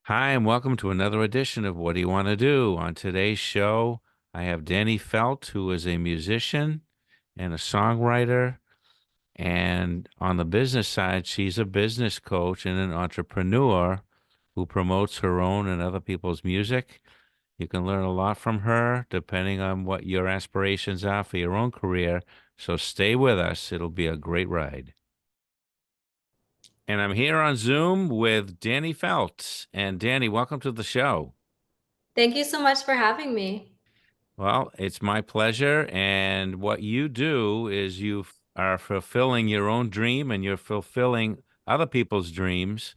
Hi, and welcome to another edition of What Do You Want to Do? On today's show, I have Dani Felt, who is a musician and a songwriter. And on the business side, she's a business coach and an entrepreneur who promotes her own and other people's music. You can learn a lot from her depending on what your aspirations are for your own career. So stay with us. It'll be a great ride. And I'm here on Zoom with Dani Felt. And Dani, welcome to the show. Thank you so much for having me. Well, it's my pleasure. And what you do is are fulfilling your own dream and you're fulfilling other people's dreams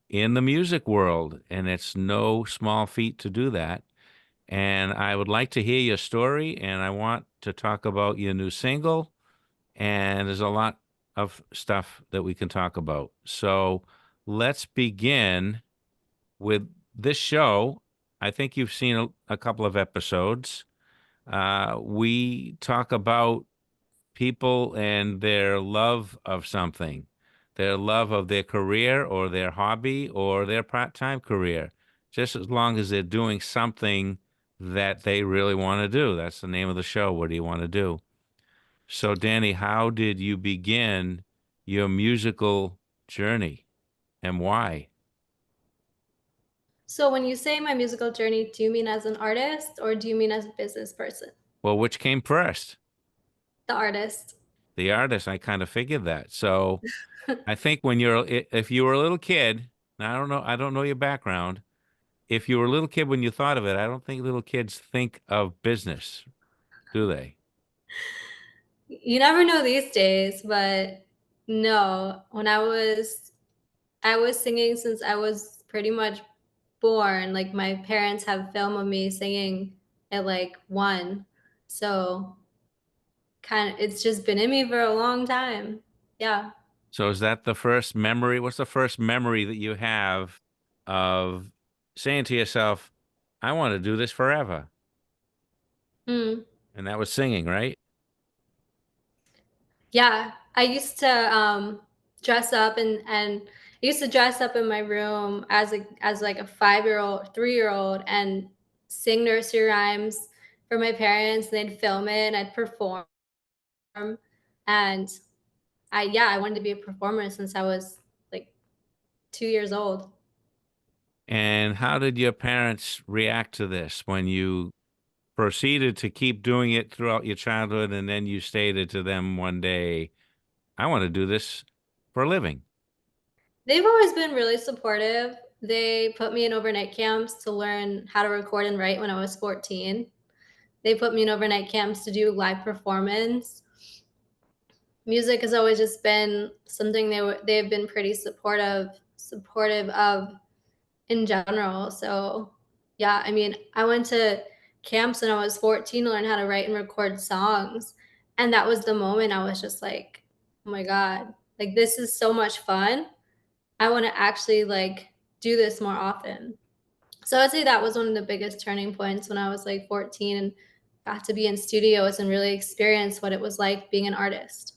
in the music world. And it's no small feat to do that. And I would like to hear your story and I want to talk about your new single. And there's a lot of stuff that we can talk about. So let's begin with this show. I think you've seen a couple of episodes. We talk about people and their love of something, their love of their career or their hobby or their part-time career, just as long as they're doing something that they really want to do. That's the name of the show. What do you want to do? So, Dani, how did you begin your musical journey and why? So, when you say my musical journey, do you mean as an artist or do you mean as a business person? Well, which came first? The artist. The artist. I kind of figured that. So, I think if you were a little kid, now I don't know your background. If you were a little kid when you thought of it, I don't think little kids think of business, do they? You never know these days, but no, I was singing since I was pretty much born. Like my parents have film of me singing at like 1. So, kind of it's just been in me for a long time. Yeah. So is that the first memory? What's the first memory that you have of saying to yourself, I want to do this forever? Mm. And that was singing, right? Yeah, I used to dress up and I used to dress up in my room as like a 5-year-old, 3-year-old and sing nursery rhymes for my parents. They'd film it and I'd perform. And I wanted to be a performer since I was like 2 years old. And how did your parents react to this when you proceeded to keep doing it throughout your childhood and then you stated to them one day, I want to do this for a living? They've always been really supportive. They put me in overnight camps to learn how to record and write when I was 14. They put me in overnight camps to do live performance. Music has always just been something they've been pretty supportive of in general. So, yeah, I mean, I went to camps when I was 14 to learn how to write and record songs, and that was the moment I was just like, "Oh my god, like, this is so much fun. I wanna actually, like, do this more often." So, I'd say that was one of the biggest turning points when I was, like, 14 and got to be in studios and really experience what it was like being an artist.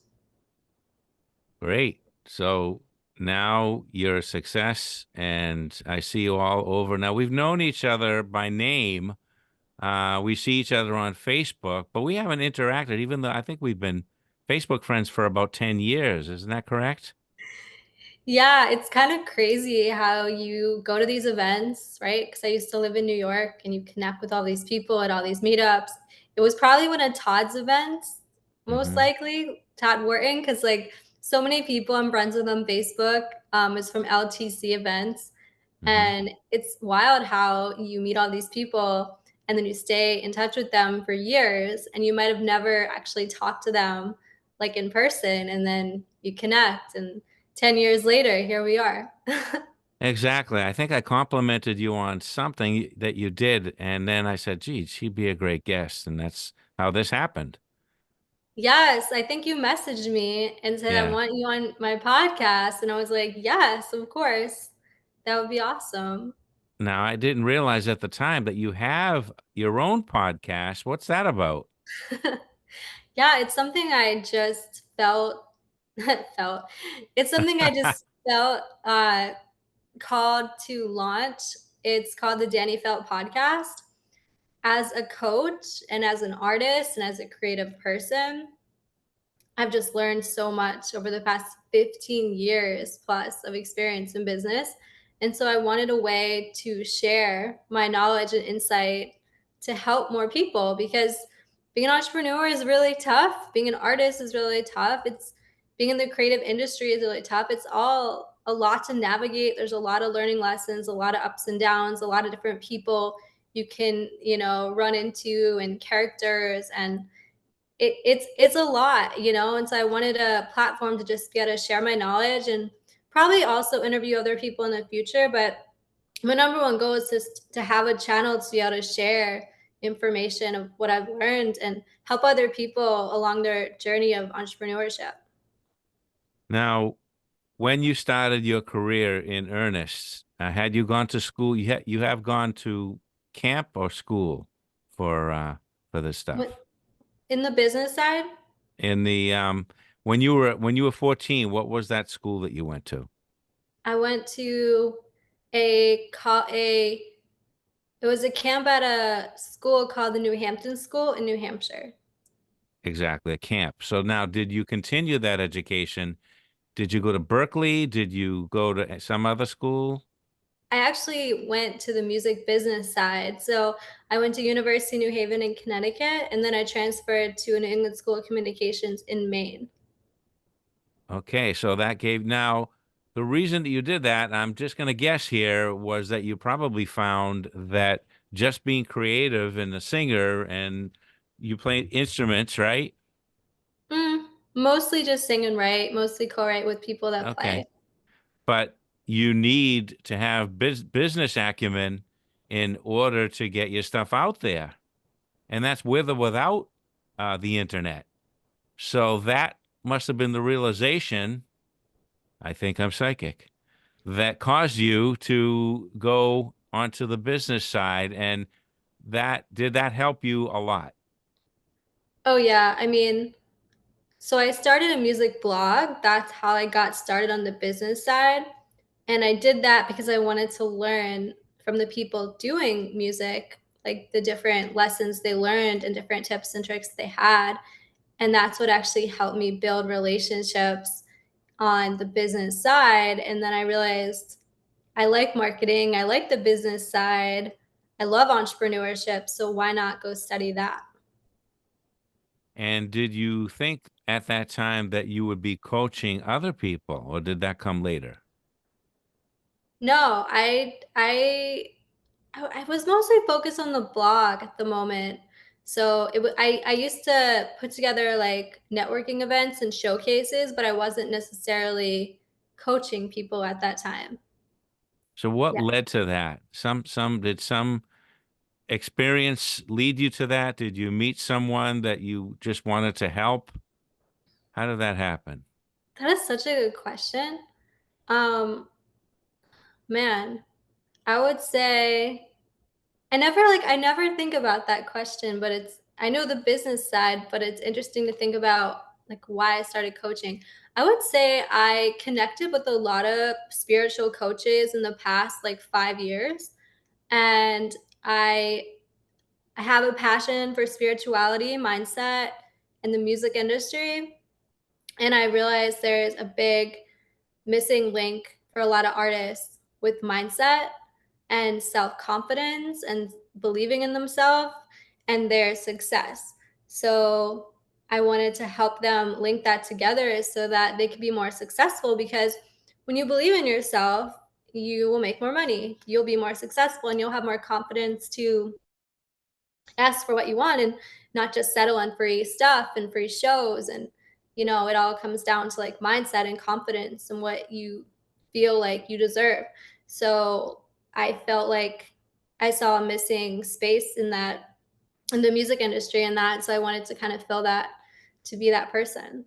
Great. So now you're a success and I see you all over. Now we've known each other by name. We see each other on Facebook, but we haven't interacted, even though I think we've been Facebook friends for about 10 years. Isn't that correct? Yeah, it's kind of crazy how you go to these events, right? Because I used to live in New York and you connect with all these people at all these meetups. It was probably one of Todd's events, most Hmm. likely, Todd Wharton, because like so many people I'm friends with on Facebook is from LTC events. Hmm. And it's wild how you meet all these people and then you stay in touch with them for years and you might have never actually talked to them like in person and then you connect and 10 years later here we are. Exactly. I think I complimented you on something that you did, and then I said, gee, she'd be a great guest. And that's how this happened. Yes, I think you messaged me and said I Yeah. want you on my podcast and I was like, "Yes, of course. That would be awesome." Now, I didn't realize at the time that you have your own podcast. What's that about? Yeah, it's something I just felt felt. It's something I just felt called to launch. It's called the Dani Felt podcast. As a coach and as an artist and as a creative person, I've just learned so much over the past 15 years plus of experience in business. And so I wanted a way to share my knowledge and insight to help more people because being an entrepreneur is really tough. Being an artist is really tough. It's being in the creative industry is really tough. It's all a lot to navigate. There's a lot of learning lessons, a lot of ups and downs, a lot of different people you can, run into and characters and it's a lot, and so I wanted a platform to just be able to share my knowledge and probably also interview other people in the future. But my number one goal is just to have a channel to be able to share information of what I've learned and help other people along their journey of entrepreneurship. Now, when you started your career in earnest, had you gone to school? You have gone to camp or school for this What stuff. in the business side, In the when you were 14, what was that school that you went to? I went to a it was a camp at a school called the New Hampton School in New Hampshire. Exactly, a camp. So now, did you continue that education? Did you go to Berkeley? Did you go to some other school? I actually went to the music business side. So I went to University of New Haven in Connecticut, and then I transferred to New England School of Communications in Maine. Okay, so that gave now the reason that you did that, I'm just going to guess here, was that you probably found that just being creative and a singer and you play instruments, right? Mostly just sing and write, mostly co-write with people that Okay. play. But you need to have business acumen in order to get your stuff out there. And that's with or without the internet. So that must have been the realization, I think I'm psychic, that caused you to go onto the business side. And that did that help you a lot? Oh yeah, I mean, so I started a music blog. That's how I got started on the business side. And I did that because I wanted to learn from the people doing music, like the different lessons they learned and different tips and tricks they had. And that's what actually helped me build relationships on the business side. And then I realized I like marketing, I like the business side, I love entrepreneurship. So why not go study that? And did you think at that time that you would be coaching other people, or did that come later? No, I was mostly focused on the blog at the moment. So I used to put together like networking events and showcases, but I wasn't necessarily coaching people at that time. So what Yeah. led to that? Some experience lead you to that? Did you meet someone that you just wanted to help? How did that happen? That is such a good question. Um, Man, I would say I never think about that question, but I know the business side, but it's interesting to think about like why I started coaching. I would say I connected with a lot of spiritual coaches in the past like 5 years, and I I have a passion for spirituality, mindset, and the music industry, and I realized there's a big missing link for a lot of artists with mindset and self confidence and believing in themselves and their success. So I wanted to help them link that together so that they could be more successful because when you believe in yourself, you will make more money, you'll be more successful, and you'll have more confidence to ask for what you want and not just settle on free stuff and free shows. And it all comes down to like mindset and confidence and what you feel like you deserve. So I felt like I saw a missing space in that, in the music industry, and that, so I wanted to kind of fill that, to be that person.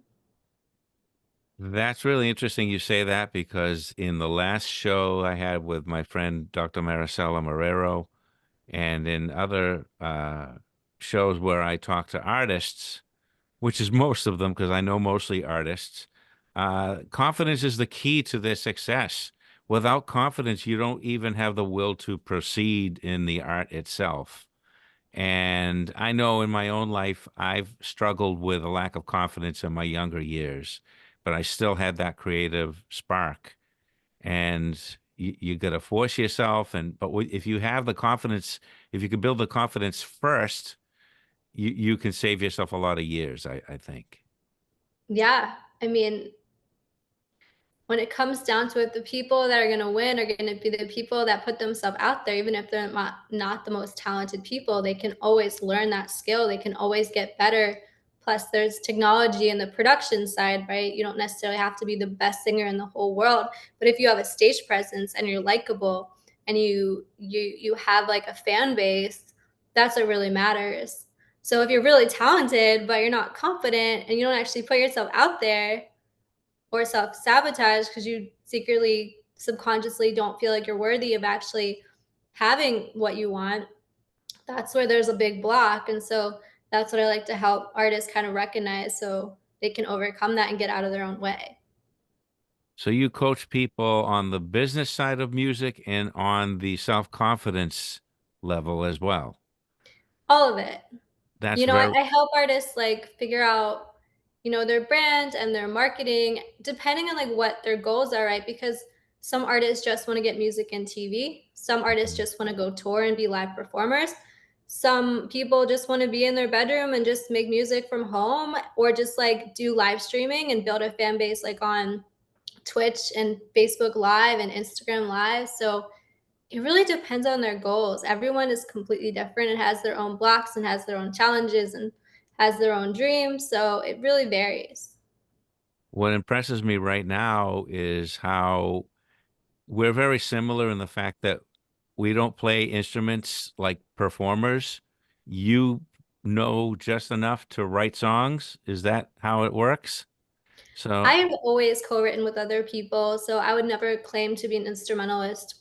That's really interesting you say that because in the last show I had with my friend Dr. Maricela Marrero, and in other shows where I talk to artists, which is most of them because I know mostly artists, confidence is the key to their success. without confidence, you don't even have the will to proceed in the art itself. And I know in my own life, I've struggled with a lack of confidence in my younger years, but I still had that creative spark. And you got to force yourself. And but if you have the confidence, if you can build the confidence first, you can save yourself a lot of years, I think. Yeah. I mean, when it comes down to it, the people that are going to win are going to be the people that put themselves out there, even if they're not the most talented people. They can always learn that skill, they can always get better. Plus, there's technology in the production side, right? You don't necessarily have to be the best singer in the whole world, but if you have a stage presence and you're likable and you have like a fan base, that's what really matters. So if you're really talented but you're not confident and you don't actually put yourself out there, or self-sabotage because you secretly subconsciously don't feel like you're worthy of actually having what you want, that's where there's a big block. And so that's what I like to help artists kind of recognize so they can overcome that and get out of their own way. So you coach people on the business side of music and on the self-confidence level as well. All of it. That's You know, very I help artists like figure out, their brand and their marketing, depending on like what their goals are, right? Because some artists just want to get music and TV. Some artists just want to go tour and be live performers. Some people just want to be in their bedroom and just make music from home, or just like do live streaming and build a fan base like on Twitch and Facebook Live and Instagram Live. So it really depends on their goals. Everyone is completely different and has their own blocks and has their own challenges and has their own dreams. So it really varies. what impresses me right now is how we're very similar in the fact that we don't play instruments like performers. You know just enough to write songs. Is that how it works? I So, have always co written with other people. So I would never claim to be an instrumentalist.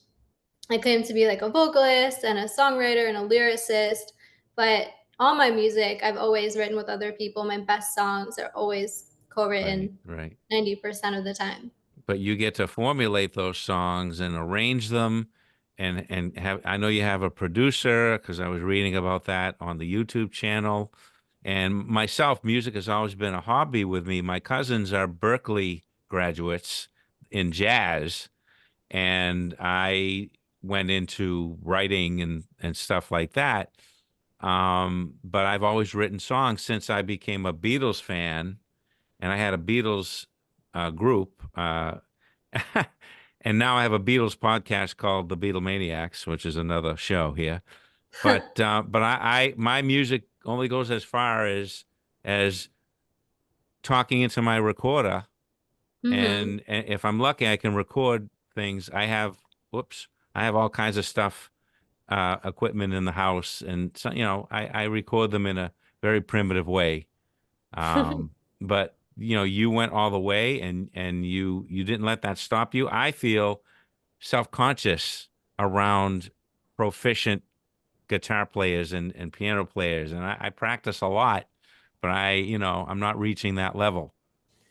I claim to be like a vocalist and a songwriter and a lyricist. But all my music, I've always written with other people. My best songs are always co right, written right. 90% of the time. But you get to formulate those songs and arrange them and have I know you have a producer because I was reading about that on the YouTube channel. And myself, music has always been a hobby with me. My cousins are Berkeley graduates in jazz, and I went into writing and stuff like that. But I've always written songs since I became a Beatles fan, and I had a Beatles group. And now I have a Beatles podcast called The Beatlemaniacs, which is another show here. But I my music only goes as far as talking into my recorder, Hmm. and if I'm lucky, I can record things. Whoops, I have all kinds of stuff, equipment in the house, and so I record them in a very primitive way. But you went all the way, and you didn't let that stop you. I feel self-conscious around proficient guitar players and piano players, and I practice a lot, but I'm not reaching that level.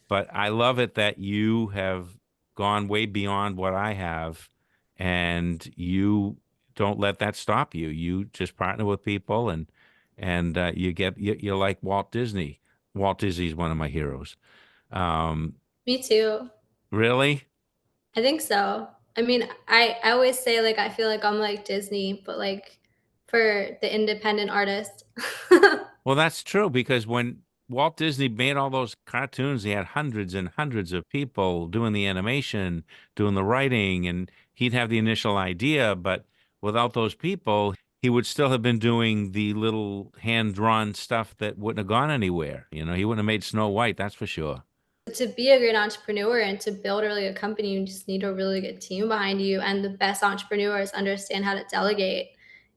But I love it that you have gone way beyond what I have, and you don't let that stop you. You just partner with people, and you're like Walt Disney. Walt Disney's one of my heroes. Um, Me too. really? I think so. I mean, I always say like I feel like I'm like Disney, but like for the independent artist. Well, that's true because when Walt Disney made all those cartoons, he had hundreds and hundreds of people doing the animation, doing the writing, and he'd have the initial idea, but without those people, he would still have been doing the little hand-drawn stuff that wouldn't have gone anywhere. He wouldn't have made Snow White, that's for sure. To be a great entrepreneur and to build a really good company, you just need a really good team behind you. And the best entrepreneurs understand how to delegate.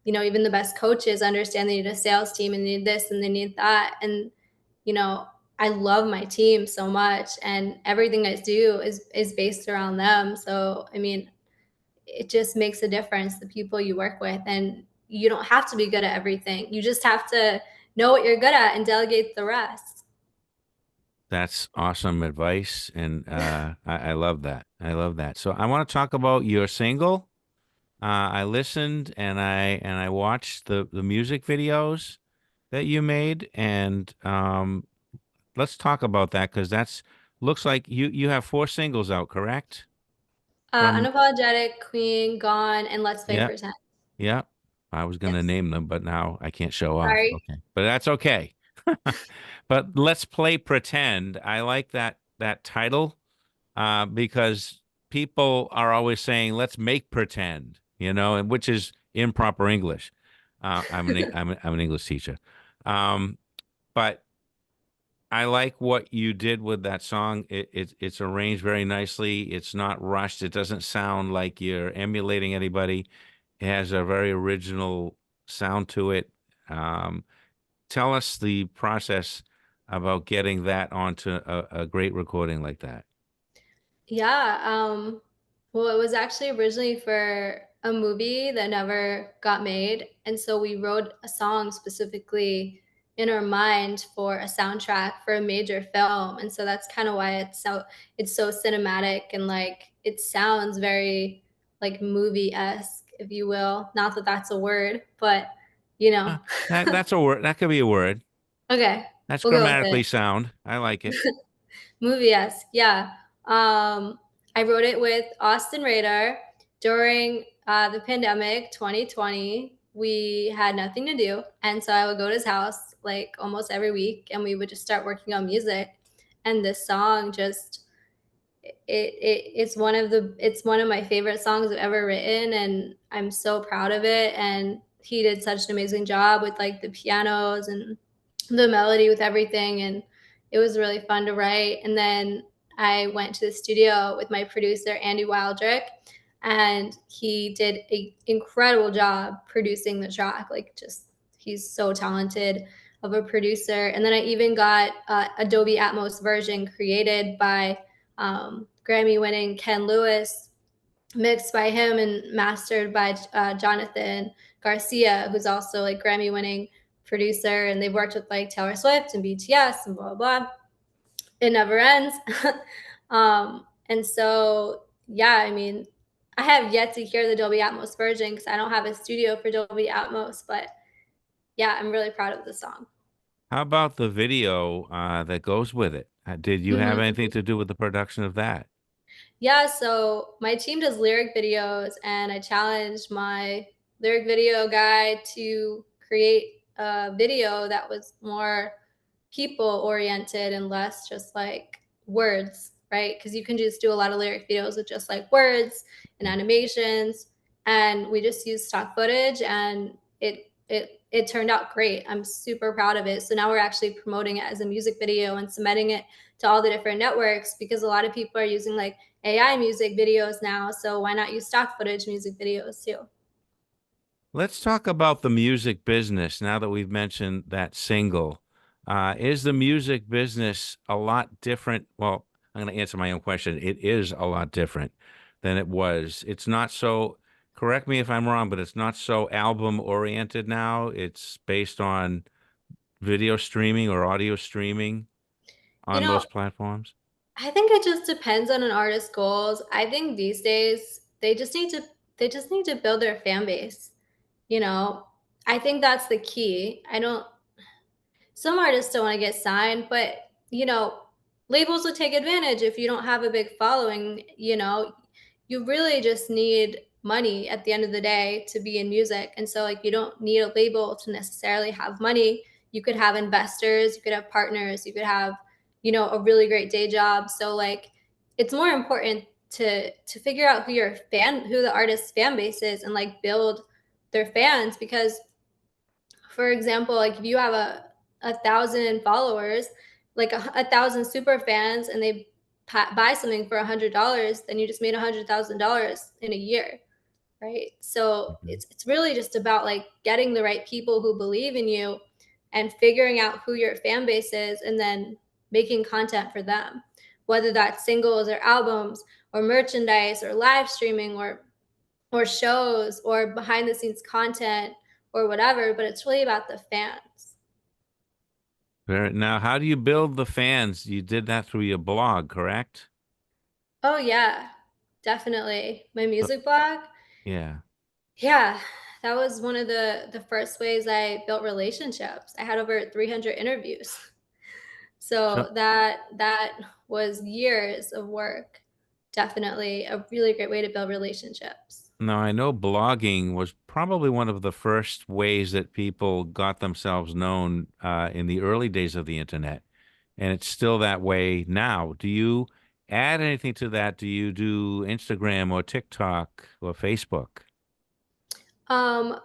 Even the best coaches understand they need a sales team and they need this and they need that. And, you know, I love my team so much and everything I do is based around them. So I mean, it just makes a difference, the people you work with. And you don't have to be good at everything. You just have to know what you're good at and delegate the rest. That's awesome advice, and I love that. I love that. So I want to talk about your single. I listened and I watched the music videos that you made, and let's talk about that because that's looks like you have four singles out, correct? From Unapologetic, Queen, Gone, and Let's Play yeah, Pretend. yeah. I was gonna Yes. name them, but now I can't show off. Sorry. Okay, but that's okay. But let's play pretend. I like that title because people are always saying, "Let's make pretend," and which is improper English. I'm an English teacher, um, but I like what you did with that song. It's arranged very nicely. It's not rushed. It doesn't sound like you're emulating anybody. It has a very original sound to it. Um, Tell us the process about getting that onto a great recording like that. Yeah, well, it was actually originally for a movie that never got made, and so we wrote a song specifically in our mind for a soundtrack for a major film, and so that's kinda why it's so cinematic and, like, it sounds very, like, movie-esque, if you will. Not that that's a word, but, you know. Uh, that's a word. That could be a word. Okay, That's we'll go with grammatically it. sound. I like it. Movie-esque, yeah. I wrote it with Austin Radar during the pandemic 2020. We had nothing to do, and so I would go to his house like almost every week, and we would just start working on music. And this song just it's one of my favorite songs I've ever written, and I'm so proud of it. And he did such an amazing job with like the pianos and the melody with everything, and it was really fun to write. And then I went to the studio with my producer Andy Wildrick, and he did an incredible job producing the track. Like, just he's so talented of a producer. And then I even got Adobe Atmos version created by Grammy winning Ken Lewis, mixed by him and mastered by Jonathan Garcia, who's also like Grammy winning producer. And they've worked with like Taylor Swift and BTS and blah, blah, blah. It never ends. And so, yeah, I mean, I have yet to hear the Dolby Atmos version because I don't have a studio for Dolby Atmos, but yeah, I'm really proud of the song. How about the video that goes with it? Did you have Mhm. anything to do with the production of that? Yeah, so my team does lyric videos, and I challenged my lyric video guy to create a video that was more people oriented and less just like words, right? Because you can just do a lot of lyric videos with just like words and animations. And we just used stock footage, and it turned out great. I'm super proud of it. So now we're actually promoting it as a music video and submitting it to all the different networks, because a lot of people are using like AI music videos now. So why not use stock footage music videos too? Let's talk about the music business now that we've mentioned that single. Is the music business a lot different? Well, I'm going to answer my own question. It is a lot different than it was. It's not so, correct me if I'm wrong, but it's not so album oriented now. It's based on video streaming or audio streaming You on know, most platforms. I think it just depends on an artist's goals. I think these days they just need to build their fan base. You know, I think that's the key. I don't Some artists don't want to get signed, but labels will take advantage if you don't have a big following. You really just need money at the end of the day to be in music. And so, like, you don't need a label to necessarily have money. You could have investors, you could have partners, you could have, a really great day job. So, like, it's more important to figure out who the artist's fan base is, and like build their fans. Because for example, like if you have a thousand followers, like a thousand super fans, and they buy something for $100, then you just made $100,000 in a year, right? So Mhm. it's really just about like getting the right people who believe in you, and figuring out who your fan base is, and then making content for them, whether that's singles or albums or merchandise or live streaming or shows or behind the scenes content or whatever. But it's really about the fans. Now, how do you build the fans? You did that through your blog, correct? Oh yeah, definitely. My So, music blog? yeah. Yeah, that was one of the first ways I built relationships. I had over 300 interviews. So So that was years of work. Definitely a really great way to build relationships. now I know blogging was probably one of the first ways that people got themselves known in the early days of the internet, and it's still that way now. Do you add anything to that? Do you do Instagram or TikTok or Facebook? Um,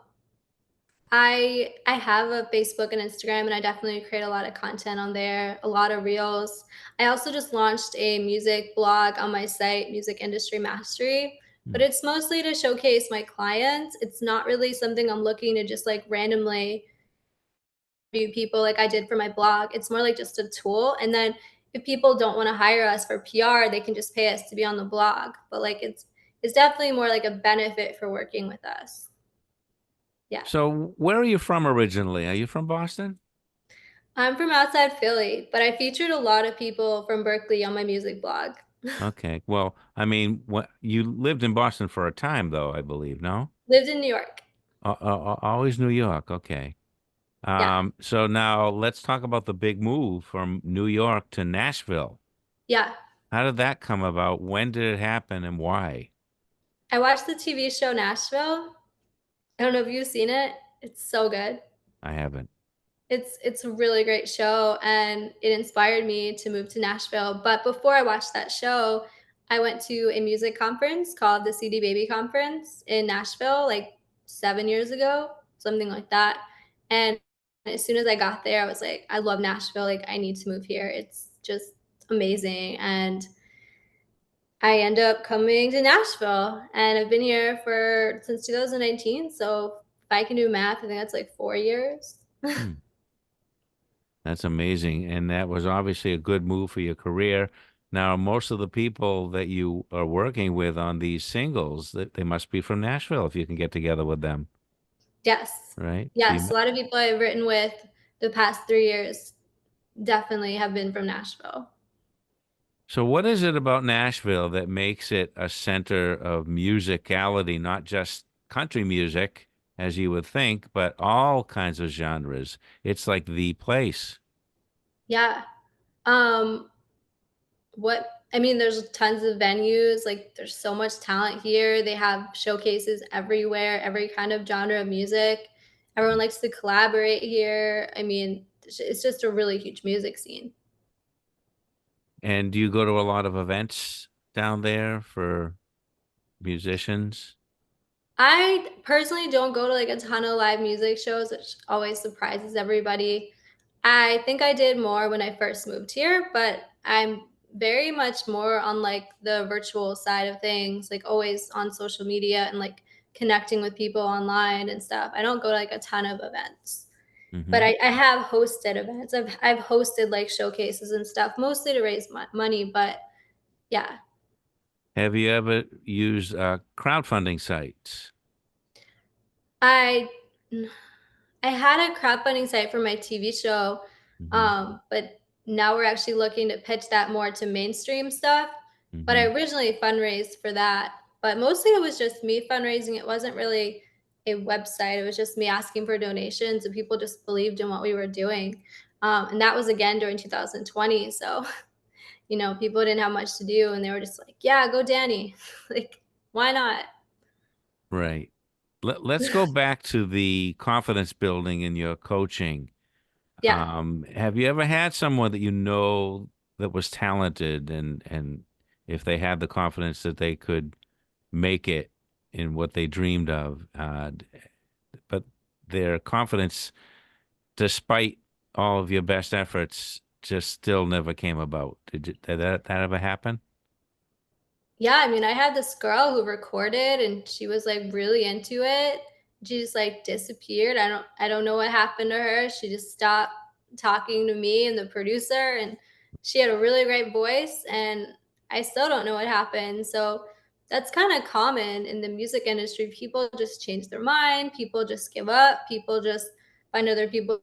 I have a Facebook and Instagram, and I definitely create a lot of content on there, a lot of reels. I also just launched a music blog on my site, Music Industry Mastery, but Hmm. it's mostly to showcase my clients. It's not really something I'm looking to just like randomly view people like I did for my blog. It's more like just a tool. And then if people don't want to hire us for PR, they can just pay us to be on the blog. But like it's definitely more like a benefit for working with us. Yeah. So where are you from originally? Are you from Boston? I'm from outside Philly, but I featured a lot of people from Berkeley on my music blog. Okay. Well, I mean, what you lived in Boston for a time, though, I believe, no? Lived in New York. Always New York. Okay. Yeah. So now let's talk about the big move from New York to Nashville. Yeah. How did that come about? When did it happen and why? I watched the TV show Nashville. I don't know if you've seen it. It's so good. I haven't. It's a really great show, and it inspired me to move to Nashville. But before I watched that show, I went to a music conference called the CD Baby Conference in Nashville, like 7 years ago, something like that. And as soon as I got there, I was like, I love Nashville. Like, I need to move here. It's just amazing. And I end up coming to Nashville, and I've been here for since 2019. So if I can do math, I think that's like 4 years. Hmm. That's amazing. And that was obviously a good move for your career. Now, most of the people that you are working with on these singles, that they must be from Nashville if you can get together with them, Yes. right? So Yes, a lot of people I've written with the past 3 years definitely have been from Nashville. so what is it about Nashville that makes it a center of musicality, not just country music, as you would think, but all kinds of genres? It's like the place. Yeah. Um, what I mean, there's tons of venues, like, there's so much talent here, they have showcases everywhere, every kind of genre of music. Everyone likes to collaborate here. I mean, it's just a really huge music scene. And do you go to a lot of events down there for musicians? I personally don't go to like a ton of live music shows, which always surprises everybody. I think I did more when I first moved here, but I'm very much more on like the virtual side of things, like always on social media and like connecting with people online and stuff. I don't go to like a ton of events, but Hmm. I have hosted events. I've hosted like showcases and stuff, mostly to raise money. But yeah, Have you ever used crowdfunding sites? I I had a crowdfunding site for my TV show, Hmm. but now we're actually looking to pitch that more to mainstream stuff. But I Hmm. originally fundraised for that, but mostly it was just me fundraising. It wasn't really a website. It was just me asking for donations, and people just believed in what we were doing. And that was again during 2020. So, people didn't have much to do, and they were just like, "Yeah, go Danny." Like, why not? Right. Let's go back to the confidence building in your coaching. Yeah. Have you ever had someone that you know that was talented and if they had the confidence that they could make it in what they dreamed of, but their confidence, despite all of your best efforts, just still never came about? Did that ever happen? Yeah, I mean, I had this girl who recorded and she was like really into it. She just like disappeared. I don't know what happened to her. She just stopped talking to me and the producer, and she had a really great voice, and I still don't know what happened. So that's kind of common in the music industry. People just change their mind, people just give up, people just find other people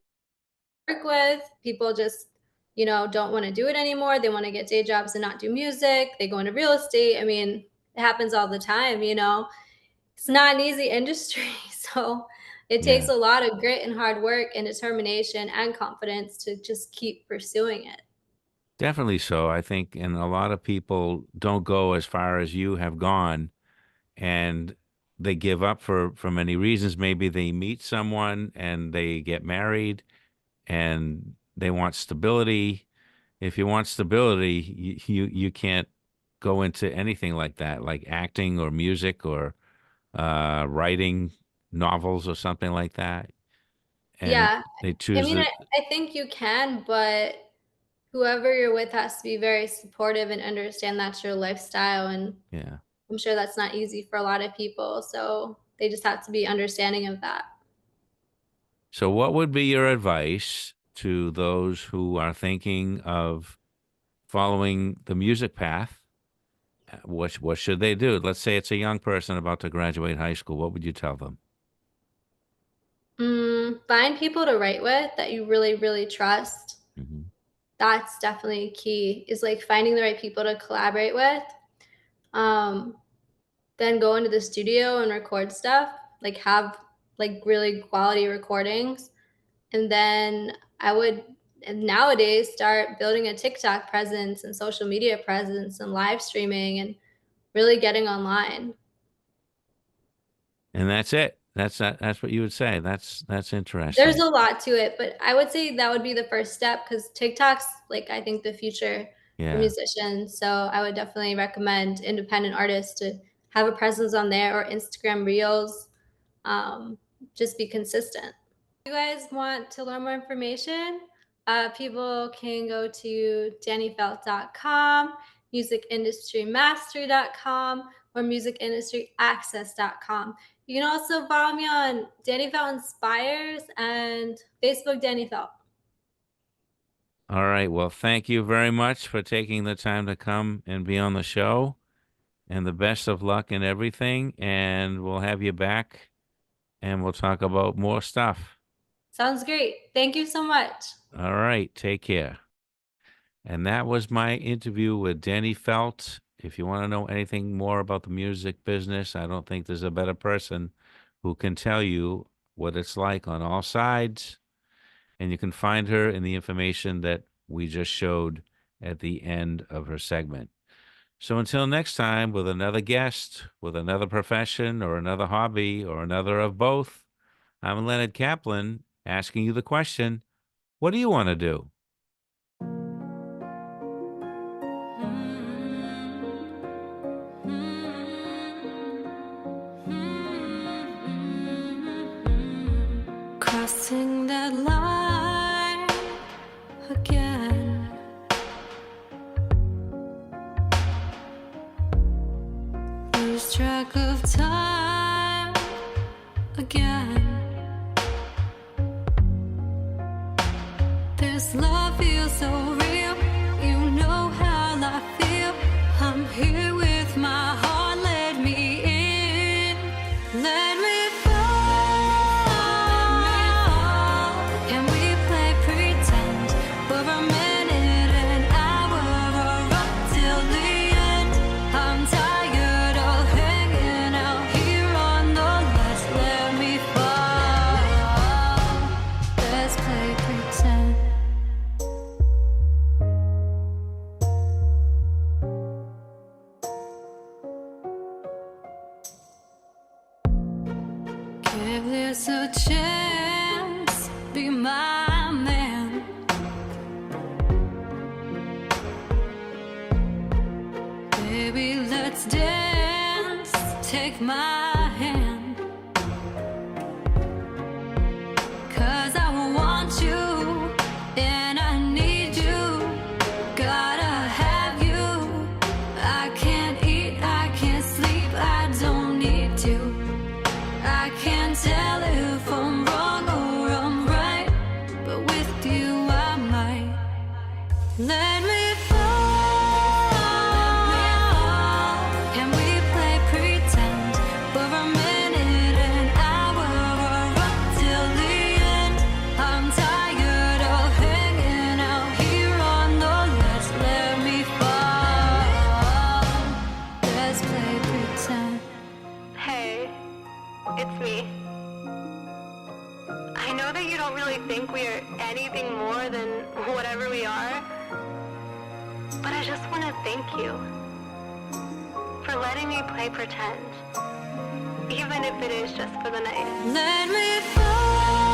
work with. People just, you know, don't want to do it anymore. They want to get day jobs and not do music. They go into real estate. I mean, it happens all the time, you know. It's not an easy industry. So it takes Yeah, a lot of grit and hard work and determination and confidence to just keep pursuing it. definitely so. I think, and a lot of people don't go as far as you have gone, and they give up for many reasons. Maybe they meet someone and they get married, and they want stability. If you want stability, you can't go into anything like that, like acting or music or writing novels or something like that. And Yeah. they I choose mean, the, I think you can, but whoever you're with has to be very supportive and understand that's your lifestyle, and yeah. I'm sure that's not easy for a lot of people, so they just have to be understanding of that. So, what would be your advice to those who are thinking of following the music path? What should they do? Let's say it's a young person about to graduate high school. What would you tell them? Find people to write with that you really, really trust. Hmm. That's definitely key, is, like, finding the right people to collaborate with. Um, then go into the studio and record stuff, like, have, like, really quality recordings, and then I would and nowadays start building a TikTok presence and social media presence and live streaming and really getting online. And that's it. That's what you would say. That's There's interesting. a lot to it, but I would say that would be the first step because TikTok's, like, I think the future for Yeah. musicians, so I would definitely recommend independent artists to have a presence on there or Instagram Reels, um, just be consistent. If you guys want to learn more information, people can go to DaniFelt.com, musicindustrymastery.com, or musicindustryAccess.com. You can also follow me on Dani Felt Inspires and Facebook Dani Felt. All right. Well, thank you very much for taking the time to come and be on the show. And the best of luck in everything. And we'll have you back and we'll talk about more stuff. Sounds great. Thank you so much. All right. Take care. And that was my interview with Dani Felt. If you want to know anything more about the music business, I don't think there's a better person who can tell you what it's like on all sides. And you can find her in the information that we just showed at the end of her segment. So until next time, with another guest, with another profession, or another hobby, or another of both, I'm Leonard Kaplan asking you the question, what do you want to do? Crossing that line again. Lose track of time again. This love feels so real. You know how I feel. I'm here with my heart. Let me in. Let me fall. Can we play pretend for a minute, an hour, or up till the end? I'm tired of hanging out here on the ledge. Let me fall. Let's play pretend. Give this a chance, be my man. Baby, let's dance, take my hand. 'Cause I want you, and I need you. Gotta have you. I can't eat, I can't sleep, I don't need to. I can't tell if I'm wrong or I'm right, but with you I might. Let me fall. Can we play pretend for a minute? it's me. I know that you don't really think we are anything more than whatever we are, but I just want to thank you for letting me play pretend, even if it is just for the night. Let me fall.